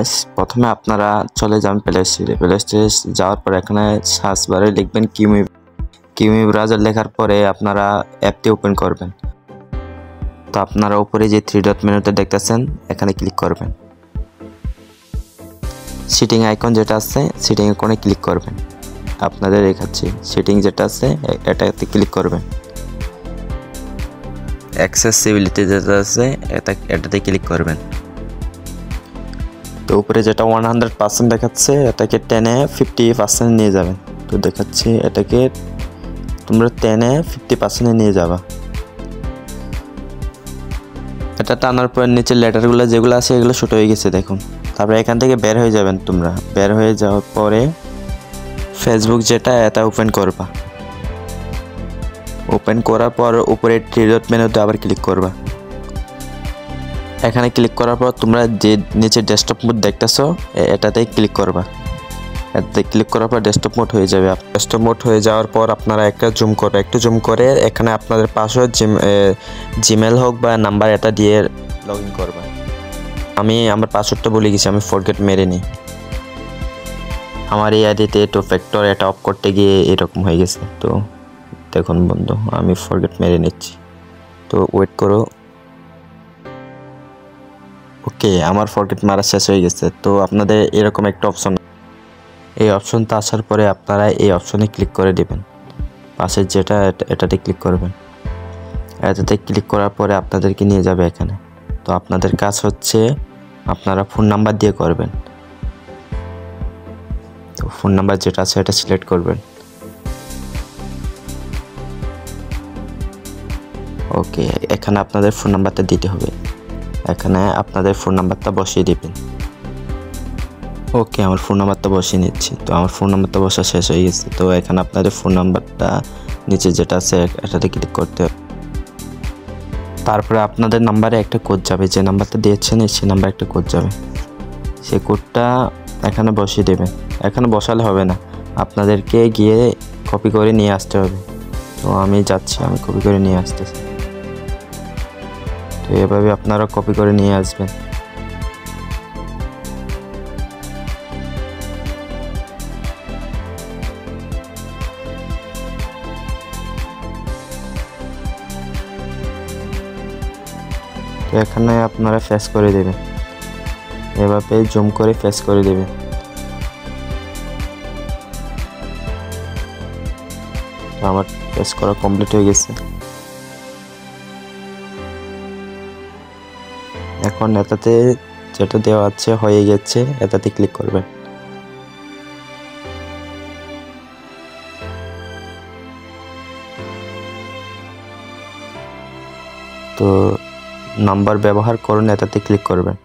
Guys, প্রথমে আপনারা চলে যান প্লে স্টোরে যাওয়ার পর এখানে সার্চ বারে লিখবেন কিউমি ব্রাউজার। লেখার পরে আপনারা অ্যাপটি ওপেন করবেন। তো আপনারা উপরে যে 3 ডট মেনুতে দেখতেছেন এখানে ক্লিক করবেন। সেটিং আইকন যেটা আছে সেটিং আইকনে ক্লিক করবেন। আপনাদের দেখাচ্ছি সেটিং যেটা আছে এটাতে ক্লিক করবেন। অ্যাক্সেসিবিলিটি যেটা আছে এটাতে ক্লিক করবেন। তো উপরে যেটা 100% দেখাচ্ছে এটাকে টেনে 50% নিয়ে যাবেন। তো দেখাচ্ছি এটাকে তোমরা টেনে 50% নিয়ে যাবা। এটা টানার পর নিচের লেটারগুলো যেগুলো আছে এগুলো ছোট হয়ে গেছে দেখুন। তারপরে এখান থেকে বের হয়ে যাবেন। তোমরা বের হয়ে যাওয়ার পরে ফেসবুক যেটা এটা ওপেন করবা। ওপেন করার পর উপরে 3 ডট মেনুতে আবার ক্লিক করবা। এখানে ক্লিক করার পর তোমরা যে নিচে ডেস্কটপ মোড দেখতেছো এটাতে ক্লিক করবা। এটাতে ক্লিক করার পর ডেস্কটপ মোড হয়ে যাবে। ডেস্কটপ মোড হয়ে যাওয়ার পর আপনারা একটু জুম করে এখানে আপনাদের পাসওয়ার্ড জিমেল হোক বা নাম্বার এটা দিয়ে লগ ইন করবা। আমি আমার পাসওয়ার্ডটা ভুলে গেছি, আমি ফরগেট মেরে নিই। আমার এই আইডিতে টু ফ্যাক্টর এটা অফ করতে গিয়ে এরকম হয়ে গেছে। তো দেখুন বন্ধু, আমি ফরগেট মেরে নিচ্ছি। তো ওয়েট করো। ওকে, আমার ফরগেট মারা শেষ হয়ে গেছে। তো আপনাদের এরকম একটা অপশন, এই অপশনটা আসার পরে আপনারা এই অপশনে ক্লিক করে দেবেন। পাশের যেটা এটাতে ক্লিক করবেন। এটাতে ক্লিক করার পরে আপনাদেরকে নিয়ে যাবে এখানে। তো আপনাদের কাজ হচ্ছে আপনারা ফোন নাম্বার দিয়ে করবেন। তো ফোন নাম্বার যেটা আছে এটা সিলেক্ট করবেন। ওকে, এখানে আপনাদের ফোন নাম্বারটা দিতে হবে। এখানে আপনাদের ফোন নাম্বারটা বসিয়ে দিবেন। ওকে, আমার ফোন নাম্বারটা বসিয়ে নিচ্ছি। তো আমার ফোন নাম্বারটা বসা শেষ হয়ে গেছে। তো এখানে আপনাদের ফোন নাম্বারটা নিচে যেটা আছে এটাতে ক্লিক করতে হবে। তারপরে আপনাদের নাম্বারে একটা কোড যাবে, যে নাম্বারটা দিয়েছেন সেই নাম্বারে একটা কোড যাবে। সেই কোডটা এখানে বসিয়ে দেবেন। এখানে বসালে হবে না, আপনাদেরকে গিয়ে কপি করে নিয়ে আসতে হবে। তো আমি যাচ্ছি, আমি কপি করে নিয়ে আসতেছি। তো এভাবে আপনারা কপি করে নিয়ে আসবেন। তো এখানে আপনারা ফেস করে দেবেন, এভাবে জুম করে ফেস করে দেবেন। তো আমার ফেস করা কমপ্লিট হয়ে গেছে। এখন এটাতে যেটা দেওয়া আছে হয়ে গেছে, এটাতে ক্লিক করবেন। তো নাম্বার ব্যবহার করুন, এটাতে ক্লিক করবেন।